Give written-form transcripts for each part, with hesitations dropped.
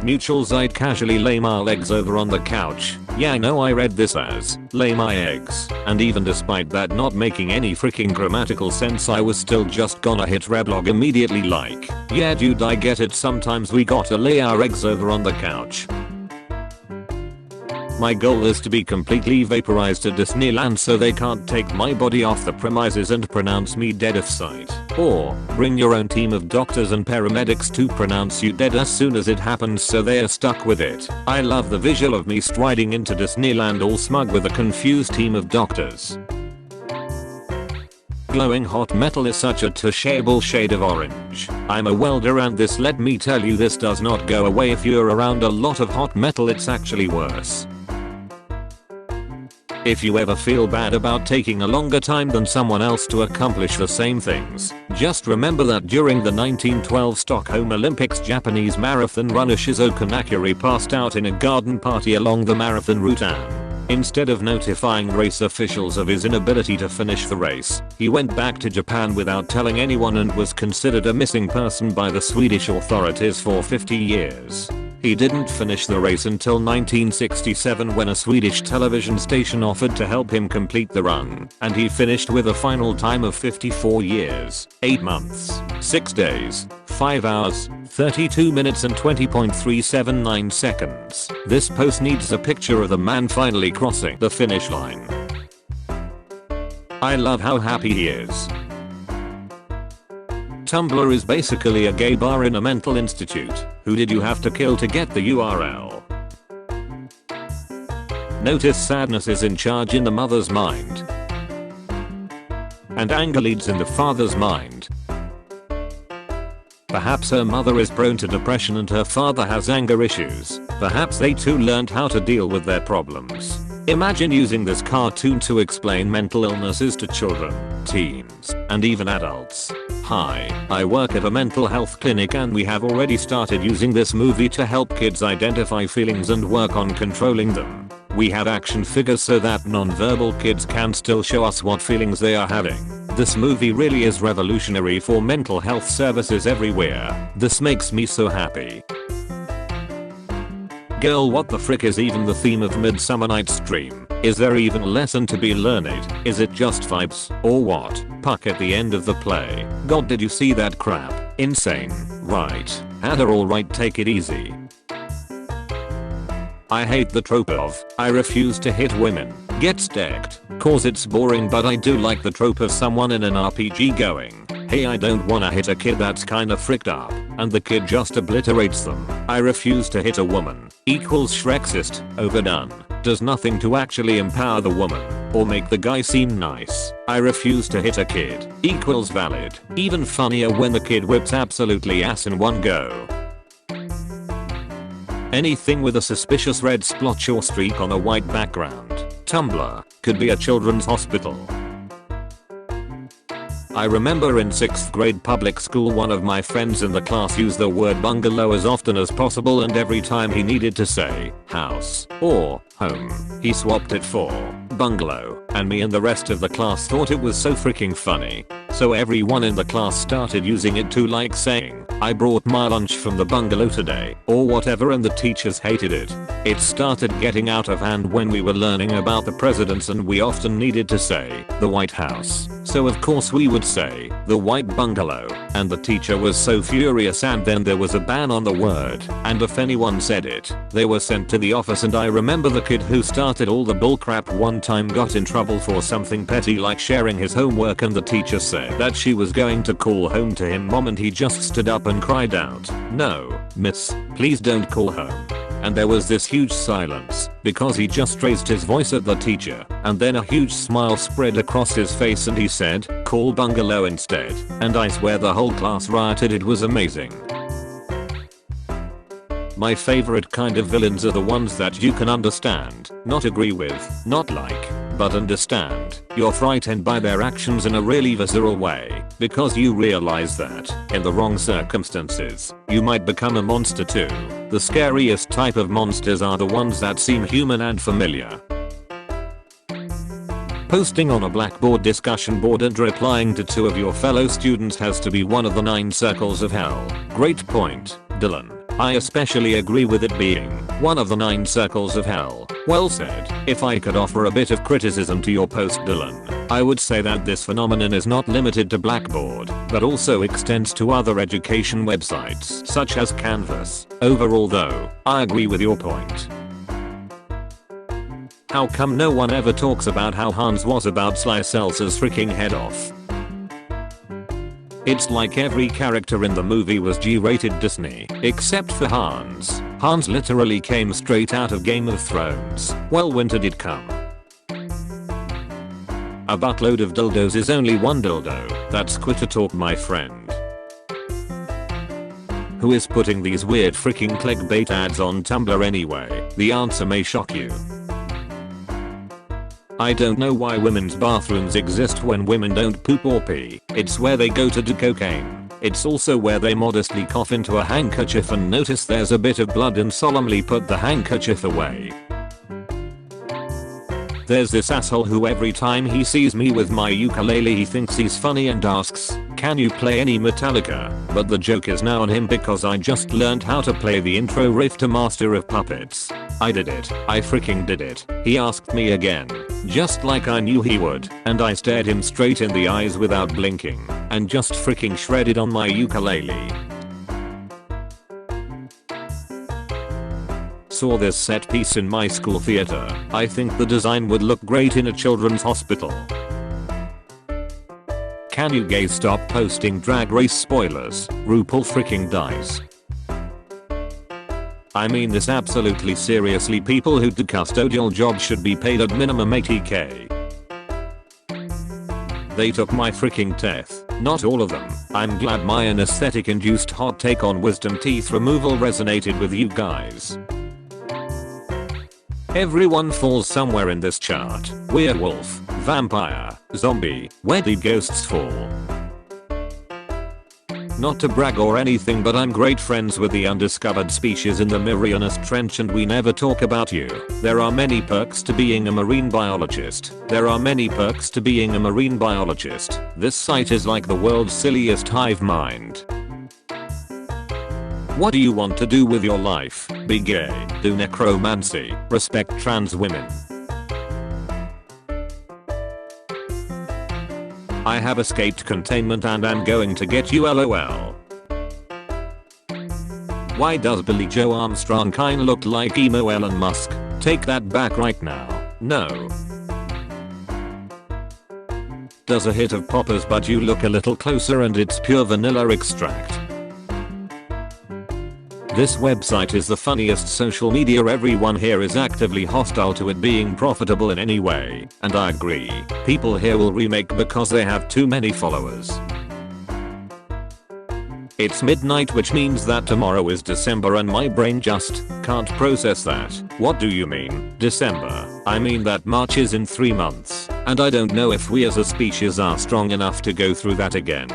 Mutuals, I'd casually lay my legs over on the couch. Yeah, I know, I read this as lay my eggs. And even despite that not making any freaking grammatical sense, I was still just gonna hit reblog immediately like, yeah dude, I get it, sometimes we gotta lay our eggs over on the couch. My goal is to be completely vaporized at Disneyland so they can't take my body off the premises and pronounce me dead off site. Or, bring your own team of doctors and paramedics to pronounce you dead as soon as it happens so they are stuck with it. I love the visual of me striding into Disneyland all smug with a confused team of doctors. Glowing hot metal is such a touchable shade of orange. I'm a welder and this, let me tell you, this does not go away if you're around a lot of hot metal, it's actually worse. If you ever feel bad about taking a longer time than someone else to accomplish the same things, just remember that during the 1912 Stockholm Olympics, Japanese marathon runner Shizuka Nakiri passed out in a garden party along the marathon route and, instead of notifying race officials of his inability to finish the race, he went back to Japan without telling anyone and was considered a missing person by the Swedish authorities for 50 years. He didn't finish the race until 1967 when a Swedish television station offered to help him complete the run, and he finished with a final time of 54 years, 8 months, 6 days, 5 hours, 32 minutes and 20.379 seconds. This post needs a picture of the man finally crossing the finish line. I love how happy he is. Tumblr is basically a gay bar in a mental institute. Who did you have to kill to get the URL? Notice sadness is in charge in the mother's mind, and anger leads in the father's mind. Perhaps her mother is prone to depression and her father has anger issues. Perhaps they too learned how to deal with their problems. Imagine using this cartoon to explain mental illnesses to children, teens, and even adults. Hi, I work at a mental health clinic and we have already started using this movie to help kids identify feelings and work on controlling them. We have action figures so that non-verbal kids can still show us what feelings they are having. This movie really is revolutionary for mental health services everywhere. This makes me so happy. Girl, what the frick is even the theme of Midsummer Night's Dream? Is there even a lesson to be learned? Is it just vibes? Or what? Puck at the end of the play. God, did you see that crap? Insane. Right. Hannah, alright, take it easy. I hate the trope of, I refuse to hit women, gets decked, cause it's boring, but I do like the trope of someone in an RPG going, hey, I don't wanna hit a kid that's kinda fricked up, and the kid just obliterates them. I refuse to hit a woman, equals Shrexist, overdone, does nothing to actually empower the woman, or make the guy seem nice. I refuse to hit a kid, equals valid, even funnier when the kid whips absolutely ass in one go. Anything with a suspicious red splotch or streak on a white background. Tumblr could be a children's hospital. I remember in 6th grade public school one of my friends in the class used the word bungalow as often as possible, and every time he needed to say house or home, he swapped it for bungalow, and me and the rest of the class thought it was so freaking funny. So everyone in the class started using it too, like saying, I brought my lunch from the bungalow today, or whatever, and the teachers hated it. It started getting out of hand when we were learning about the presidents and we often needed to say, the White House. So of course we would say, the white bungalow, and the teacher was so furious, and then there was a ban on the word, and if anyone said it, they were sent to the office. And I remember the kid who started all the bullcrap one time got in trouble for something petty like sharing his homework, and the teacher said that she was going to call home to him mom, and he just stood up and cried out, no, miss, please don't call home. And there was this huge silence, because he just raised his voice at the teacher, and then a huge smile spread across his face and he said, call bungalow instead. And I swear the whole class rioted. It was amazing. My favorite kind of villains are the ones that you can understand, not agree with, not like, but understand. You're frightened by their actions in a really visceral way, because you realize that, in the wrong circumstances, you might become a monster too. The scariest type of monsters are the ones that seem human and familiar. Posting on a Blackboard discussion board and replying to 2 of your fellow students has to be one of the 9 circles of hell. Great point, Dylan. I especially agree with it being one of the 9 circles of hell. Well said. If I could offer a bit of criticism to your post, Dylan, I would say that this phenomenon is not limited to Blackboard, but also extends to other education websites such as Canvas. Overall though, I agree with your point. How come no one ever talks about how Hans was about slice Elsa's freaking head off? It's like every character in the movie was G-rated Disney, except for Hans. Hans literally came straight out of Game of Thrones. Well, winter did come. A buttload of dildos is only one dildo. That's Quitter talk, my friend. Who is putting these weird freaking clickbait ads on Tumblr anyway? The answer may shock you. I don't know why women's bathrooms exist when women don't poop or pee. It's where they go to do cocaine. It's also where they modestly cough into a handkerchief and notice there's a bit of blood and solemnly put the handkerchief away. There's this asshole who every time he sees me with my ukulele he thinks he's funny and asks, "Can you play any Metallica?" But the joke is now on him because I just learned how to play the intro riff to Master of Puppets. I did it. I freaking did it. He asked me again, just like I knew he would, and I stared him straight in the eyes without blinking, and just freaking shredded on my ukulele. Saw this set piece in my school theater. I think the design would look great in a children's hospital. Can you gays stop posting Drag Race spoilers? RuPaul freaking dies. I mean this absolutely seriously, people who do custodial jobs should be paid at minimum 80k. They took my freaking teeth. Not all of them. I'm glad my anesthetic induced hot take on wisdom teeth removal resonated with you guys. Everyone falls somewhere in this chart. Werewolf, vampire, zombie, where did ghosts fall? Not to brag or anything, but I'm great friends with the undiscovered species in the Marianas Trench and we never talk about you. There are many perks to being a marine biologist. There are many perks to being a marine biologist. This site is like the world's silliest hive mind. What do you want to do with your life? Be gay, do necromancy, respect trans women. I have escaped containment and am going to get you, LOL. Why does Billy Joe Armstrong kinda look like emo Elon Musk? Take that back right now. No. Does a hit of poppers, but you look a little closer and it's pure vanilla extract. This website is the funniest social media. Everyone here is actively hostile to it being profitable in any way, and I agree. People here will remake because they have too many followers. It's midnight, which means that tomorrow is December and my brain just can't process that. What do you mean, December? I mean that March is in 3 months, and I don't know if we as a species are strong enough to go through that again.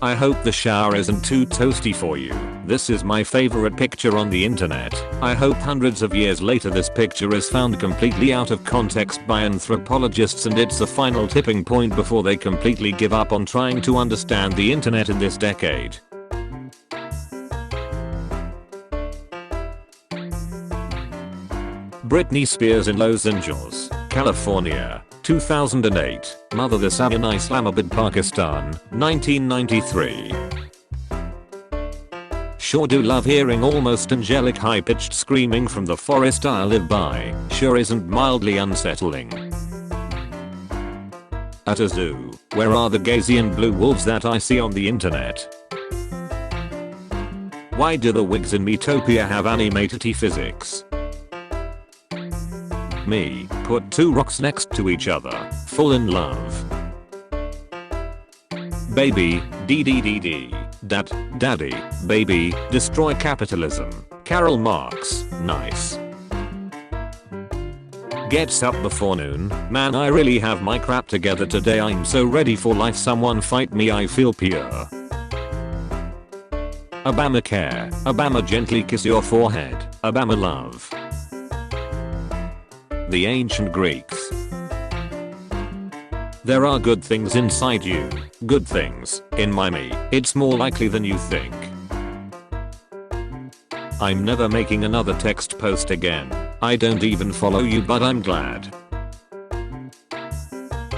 I hope the shower isn't too toasty for you. This is my favorite picture on the internet. I hope hundreds of years later this picture is found completely out of context by anthropologists and it's the final tipping point before they completely give up on trying to understand the internet in this decade. Britney Spears in Los Angeles, California, 2008. Mother the Sun in Islamabad, Pakistan, 1993. Sure do love hearing almost angelic high-pitched screaming from the forest I live by. Sure isn't mildly unsettling. At a zoo, where are the Gaysian blue wolves that I see on the internet? Why do the wigs in Metopia have animated physics? Me, put 2 rocks next to each other, fall in love. Baby, DDDD, daddy, baby, destroy capitalism. Karl Marx, nice. Gets up before noon, man I really have my crap together today, I'm so ready for life, someone fight me, I feel pure. Obamacare, Obama gently kiss your forehead, Obama love. The ancient Greeks. There are good things inside you. Good things. In my me, it's more likely than you think. I'm never making another text post again. I don't even follow you, but I'm glad.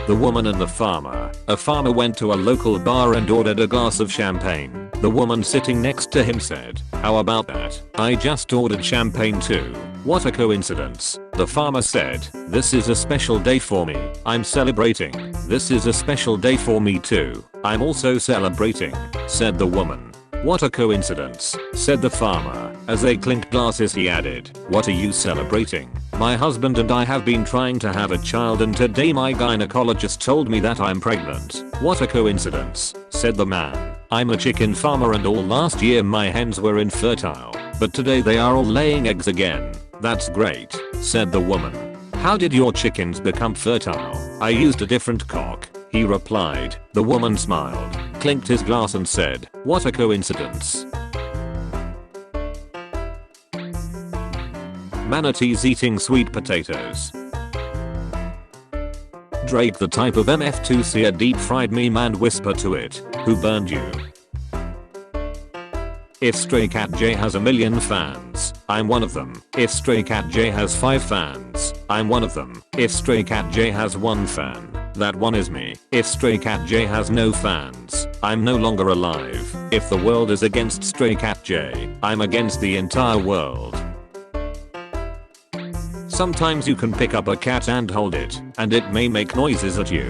The woman and the farmer. A farmer went to a local bar and ordered a glass of champagne. The woman sitting next to him said, "How about that? I just ordered champagne too. What a coincidence." The farmer said, "This is a special day for me. I'm celebrating." "This is a special day for me too. I'm also celebrating," said the woman. "What a coincidence," said the farmer. As they clinked glasses he added, "What are you celebrating?" "My husband and I have been trying to have a child and today my gynecologist told me that I'm pregnant." "What a coincidence," said the man. "I'm a chicken farmer and all last year my hens were infertile, but today they are all laying eggs again." "That's great," said the woman. "How did your chickens become fertile?" "I used a different cock," he replied. The woman smiled, clinked his glass and said, "What a coincidence." Manatees eating sweet potatoes. Drake the type of MF to see a deep fried meme and whisper to it, "Who burned you?" If Stray Cat J has a million fans, I'm one of them. If Stray Cat J has 5 fans, I'm one of them. If Stray Cat J has 1 fan, that one is me. If Stray Cat J has no fans, I'm no longer alive. If the world is against Stray Cat J, I'm against the entire world. Sometimes you can pick up a cat and hold it, and it may make noises at you.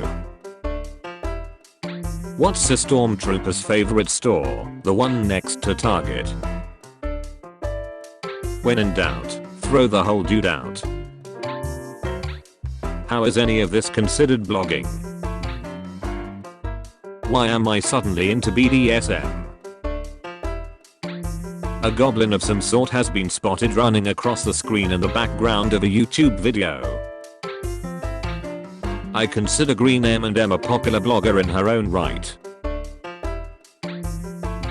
What's a stormtrooper's favorite store? The one next to Target. When in doubt, throw the whole dude out. How is any of this considered blogging? Why am I suddenly into BDSM? A goblin of some sort has been spotted running across the screen in the background of a YouTube video. I consider Green M&M a popular blogger in her own right.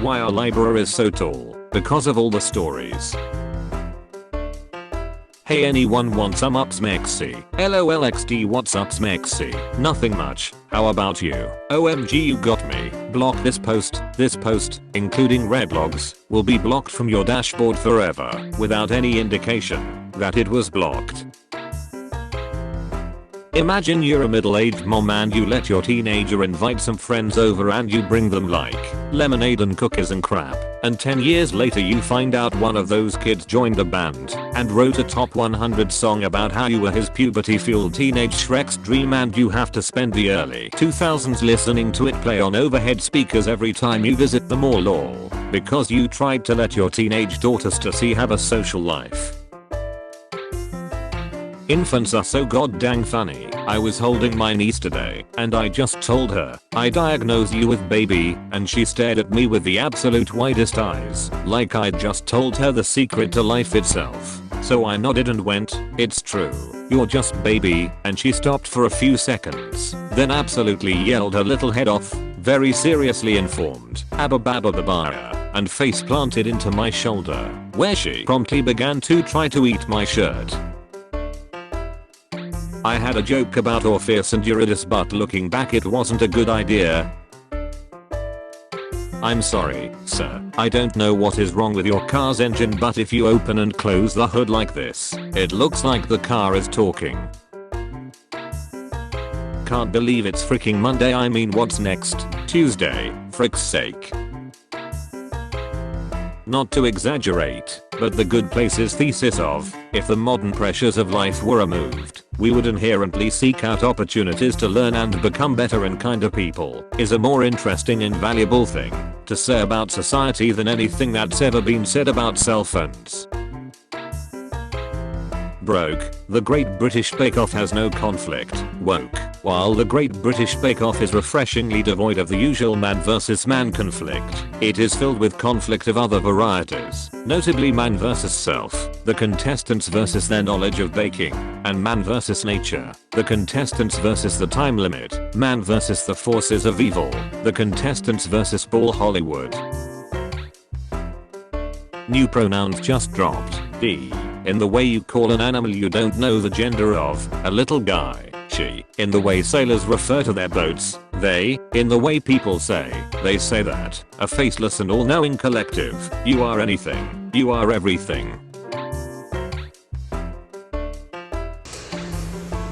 Why are libraries so tall? Because of all the stories. Hey, anyone want some up smexy? LOLXD, what's up smexy? Nothing much. How about you? OMG, you got me. Block this post, including reblogs, will be blocked from your dashboard forever without any indication that it was blocked. Imagine you're a middle-aged mom and you let your teenager invite some friends over and you bring them like lemonade and cookies and crap, and 10 years later you find out one of those kids joined the band and wrote a top 100 song about how you were his puberty-fueled teenage Shrek's dream and you have to spend the early 2000s listening to it play on overhead speakers every time you visit the mall, all because you tried to let your teenage daughter Stacy have a social life. Infants are so goddamn funny. I was holding my niece today, and I just told her, "I diagnosed you with baby," and she stared at me with the absolute widest eyes, like I'd just told her the secret to life itself. So I nodded and went, "It's true. You're just baby," and she stopped for a few seconds, then absolutely yelled her little head off, very seriously informed, "Abba baba babaya," and face planted into my shoulder, where she promptly began to try to eat my shirt. I had a joke about Orpheus and Eurydice, but looking back it wasn't a good idea. I'm sorry, sir. I don't know what is wrong with your car's engine, but if you open and close the hood like this, it looks like the car is talking. Can't believe it's freaking Monday. I mean, what's next? Tuesday, frick's sake. Not to exaggerate, but The Good Place's thesis of, if the modern pressures of life were removed, we would inherently seek out opportunities to learn and become better and kinder people, is a more interesting and valuable thing to say about society than anything that's ever been said about cell phones. Broke. The Great British Bake Off has no conflict. Woke. While The Great British Bake Off is refreshingly devoid of the usual man versus man conflict, it is filled with conflict of other varieties, notably man versus self, the contestants versus their knowledge of baking, and man versus nature, the contestants versus the time limit, man versus the forces of evil, the contestants versus Ball Hollywood. New pronouns just dropped. D. In the way you call an animal you don't know the gender of, a little guy, she. In the way sailors refer to their boats, they. In the way people say, they say that, a faceless and all-knowing collective, you are anything. You are everything.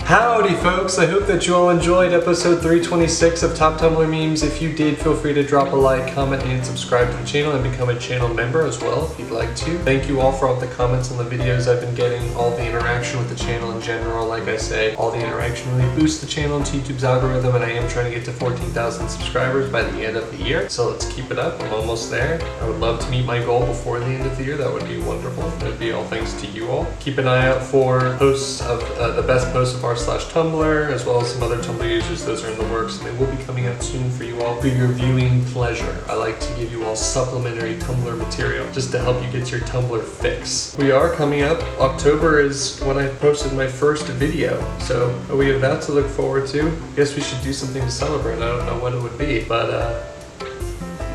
Howdy folks, I hope that you all enjoyed episode 326 of Top Tumblr Memes. If you did, feel free to drop a like, comment, and subscribe to the channel and become a channel member as well if you'd like to. Thank you all for all the comments on the videos I've been getting, all the interaction with the channel in general. Like I say, all the interaction really boosts the channel into YouTube's algorithm, and I am trying to get to 14,000 subscribers by the end of the year. So let's keep it up, I'm almost there. I would love to meet my goal before the end of the year, that would be wonderful. That would be all thanks to you all. Keep an eye out for posts of the best posts of r/Tumblr, as well as some other Tumblr users. Those are in the works, and they will be coming out soon for you all for your viewing pleasure. I like to give you all supplementary Tumblr material just to help you get your Tumblr fix. We are coming up. October is when I posted my first video, so we have that to look forward to. I guess we should do something to celebrate. I don't know what it would be, but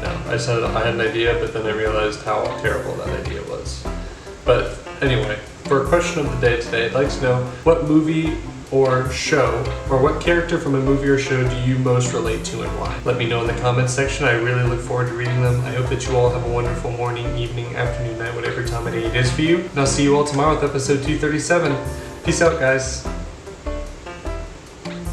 no, I had an idea, but then I realized how terrible that idea was. But anyway, for a question of the day today, I'd like to know what movie or show, or what character from a movie or show do you most relate to and why? Let me know in the comments section. I really look forward to reading them. I hope that you all have a wonderful morning, evening, afternoon, night, whatever time of day it is for you. And I'll see you all tomorrow with episode 237. Peace out, guys.